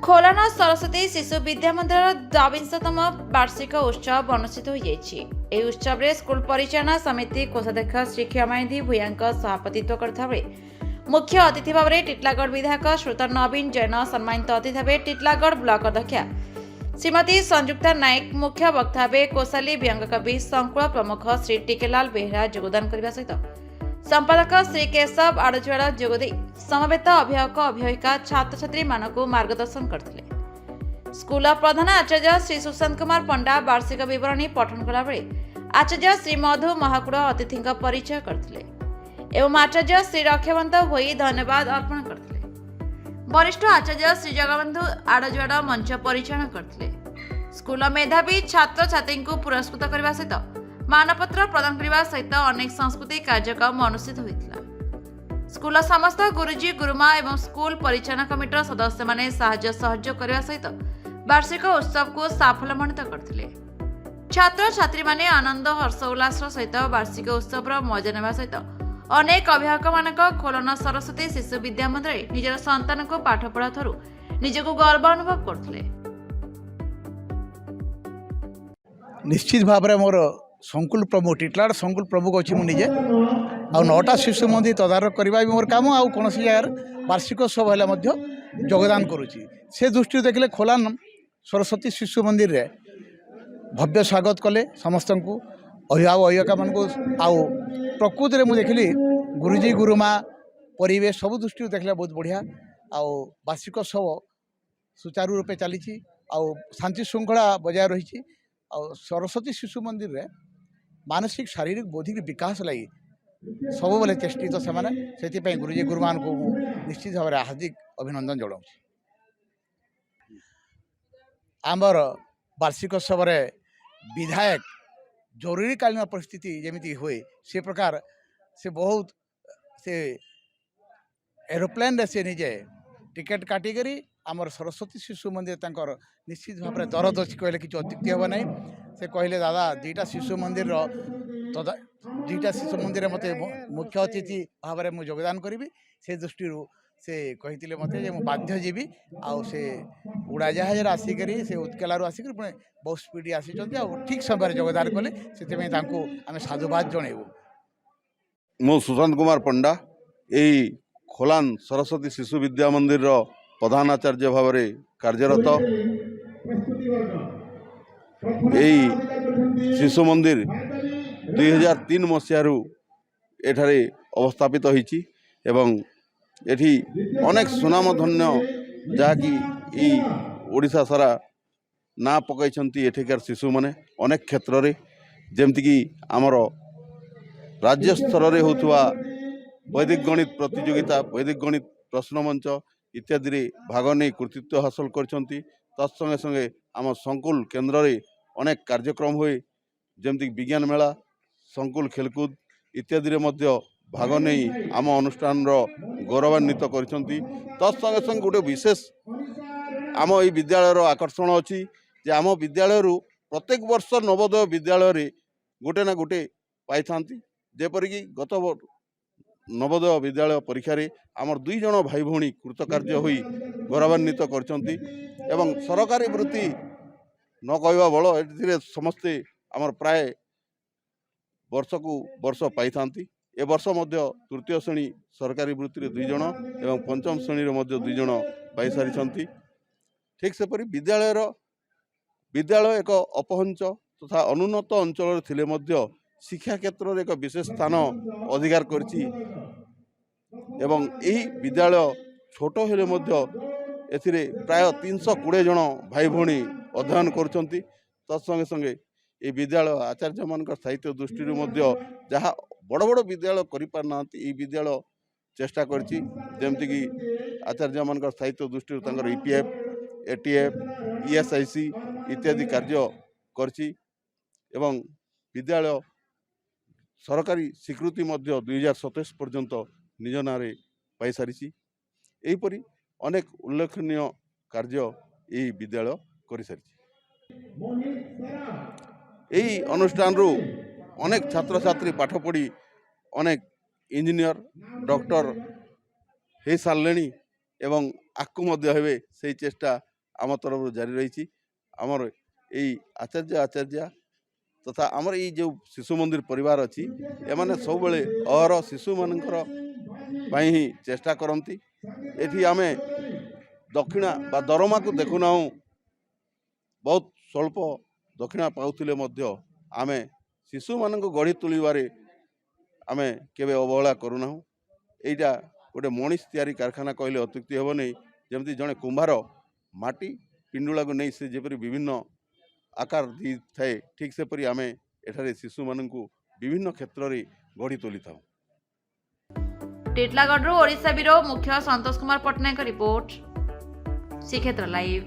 ଖୋଲନା ସରସ୍ୱତୀ ଶିଶୁ ବିଦ୍ୟା ମନ୍ଦିରର 22ତମ ବାର୍ଷିକ ଉତ୍ସବ ଅନୁଷ୍ଠିତ ହୋଇଯାଇଛି। ଏହି ଉତ୍ସବରେ ସ୍କୁଲ ପରିଚାଳନା ସମିତି କୋଷାଧ୍ୟକ୍ଷ ଶ୍ରୀ କ୍ଷମାନିଧି ଭୂୟାଙ୍କ ସଭାପତିତ୍ୱ କରିଥିବା ବେଳେ ମୁଖ୍ୟ ଅତିଥି ଭାବରେ ଟିଟଲାଗଡ଼ ବିଧାୟକ ଶ୍ରୋତା ନବୀନ ଜୈନ, ସମ୍ମାନିତ ଅତିଥି ଭାବେ ଟିଟଲାଗଡ଼ ବ୍ଲକ ଅଧ୍ୟକ୍ଷା ଶ୍ରୀମତୀ ସଂଯୁକ୍ତା ନାୟକ, ମୁଖ୍ୟ ବକ୍ତା ଭାବେ କୋଶାଲି ବ୍ୟଙ୍ଗକବି ସଂକୁଳ ପ୍ରମୁଖ ଶ୍ରୀ ଟିକେଲାଲ ବେହେରା ଯୋଗଦାନ କରିବା ସହିତ संपादक श्री केशव आड़जुआड़ जोगदे समवेत अभिभावक अभिभाविका छात्र छात्री मानक मार्गदर्शन करते। स्कूल प्रधान आचार्य श्री सुशांत कुमार पंडा वार्षिक विवरणी पठन कला बेले आचार्य श्री मधु महाकुड़ अतिथि परिचय करते एवं आचार्य श्री रक्षाबंत भोई धन्यवाद अर्पण करते। वरिष्ठ आचार्य श्री जगबंधु आड़जुआड़ मंच परिचालन करते। स्कूल मेधावी छात्र छात्री पुरस्कृत करने सहित मानपत्र प्रदान करने सहित अनेक सांस्कृतिक कार्यक्रम अनुष्ठित होता। स्कूल समस्त गुरुजी गुरुमा एवं स्कूल परिचालन कमिटर सदस्य माने साहाय्य सहयोग करने सहित वार्षिक उत्सव को साफल्यमंडित करते। छात्र छात्री माने आनंद हर्ष उल्लास सहित वार्षिक उत्सव मजा नेवा सहित अनेक अभिभावक मानक खोलना सरस्वती शिशु विद्या मंदिर निजर संतान को पाठ पढ़ा थरु निजको गर्व अनुभव करते। निश्चित भाव में मोर संकुल प्रमुख टिटलागढ़ संकुल प्रमुख अच्छी मुझे आ 9टा शिशु मंदिर तदारख करवा भी मोर काम आ कौन जगार वार्षिकोत्सव है योगदान करुच्ची से दृष्टि देखले खोलान सरस्वती शिशु मंदिर रे भव्य स्वागत कले समस्त को अभिभावक अभिभाविका मान आउ प्रकृति में देखली गुरुजी गुरुमा परिवेश सब दृष्टि देखले बहुत बढ़िया आउ वार्षिकोत्सव सुचारू रूपे चली शांति श्रृंखला बजाय रही सरस्वती शिशु मंदिर रे मानसिक शारीरिक बौद्धिक विकास लगी सब बेले चेष्टित से गुरुजी गुरुमान को निश्चित भाव में हार्दिक अभिनंदन जनाऊँ। आमर वार्षिकोत्सव विधायक जरूरीकालीन परिस्थिति जमी हुए से प्रकार से बहुत से एरोप्लेन से निजे टिकेट काटिक आमर सरस्वती शिशु मंदिर तंकर निश्चित भाव में दरद अच्छी कहले कि अत्युक्ति हे ना से कहले दादा 2टा शिशु मंदिर 2टा शिशु मंदिर मत मुख्य अतिथि भाव में मुझे योगदान करी से दृष्टि से कही मत बाध्य जीवी आउ से उड़ाजाहाज आसिक से उत्केलू आसिक पुणे बहुत स्पीड आसी ठीक समय योगदान कले से आम साधुवाद जनइबू। मु सुशांत कुमार पंडा यही खोलान सरस्वती शिशु विद्या मंदिर प्रधान आचार्य भाव में कार्यरत। यही शिशु मंदिर 2003 मसीह एठारे अवस्थापित होईची एवं एठी अनेक सुनामधन्य जहाँकि ओडिशा सारा ना पकई एठिकार शिशु माने अनेक क्षेत्र रे जेमती कि आमर राज्य स्तर रे होतुवा वैदिक गणित प्रतियोगिता वैदिक गणित प्रश्न मंच इत्यादि रे भाग नहीं कृतित्व हासिल करछंती। तत्संगे संगे आम संकुल केन्द्र रे अनेक कार्यक्रम हुए जमती विज्ञान मेला संकुल खेलकूद इत्यादि रे मध्य भाग नहीं आम अनुष्ठान गौरवान्वित करछंती। तत्संगे संगे गोटे विशेष आम ये विद्यालय आकर्षण अच्छी जे आम विद्यालय प्रत्येक वर्ष नवोदय विद्यालय रे गोटे ना गोटे पाई थांती जेपरिक गत नवोदय विद्यालय परीक्षा रे आमर 2 जन भाई भौणी कृतकार्य होई गौरवान्वित करछंती एवं सरकारी वृत्ति न कहवा बल ए समस्ते आमर प्राय वर्ष को वर्ष पाई थांती। ए वर्ष मध्य तृतीय श्रेणी सरकारी वृत्ति रे 2 जन एवं पंचम श्रेणी रे मध्य 2 जन पाई सारी। ठीक सेपरि विद्यालय एक अपहंच तथा अनुन्नत अंचल थिले मध्य शिक्षा क्षेत्र में एक विशेष स्थान अधिकार करछि एवं यही विद्यालय छोट हेले मध्य एथिरे प्राय 320 जन भाई भौणी अध्ययन करछंती। तत्संगे संगे ये विद्यालय आचार्य मान साहित्य दृष्टि मध्य जहाँ बड़ बड़ विद्यालय करिपारना ये विद्यालय चेष्टा करछि जेमती कि आचार्य मान साहित्य दृष्टि EPF ATF ESIC इत्यादि कार्य करछि एवं विद्यालय सरकारी स्वीकृति मध्य 2027 पर्यंत निज नारे पाई सारी। यहीपरि अनेक उल्लेखनीय कार्य यही विद्यालय कर सारी। यही अनुष्ठान अनेक छात्र छात्री पाठ पढ़ी अनेक इंजीनियर डॉक्टर हो सारे एवं आकु मध्य हेबे से चेष्टा आम तरफ जारी रही आमर यही आचार्य आचार्य तथा आमर ये जो शिशु मंदिर परिवार अच्छी एमाने सब बेले अहर शिशु मानकर ही चेष्टा करती एठी आमे दक्षिणा बा दरमा को देखुना बहुत स्वल्प दक्षिणा पाउथिले मध्य आमे शिशु मान गढ़ी तुलिबारे आमे केबे अवहेला करूना एटा गोटे मनीष तैयारी कारखाना कहले अत्युक्ति हेब नहीं जमती जड़े कुंभार माटी पिंडुला को नहीं से जेपरी विभिन्न आकार दी थाए ठीक सेपरी आमे एठारे शिशु माननकु विभिन्न क्षेत्र रे गढ़ी तोली थाउ। टिटलागढ़ ओडिशा ब्यूरो मुख्य संतोष कुमार पटनायक रिपोर्ट श्रीक्षेत्र लाइव।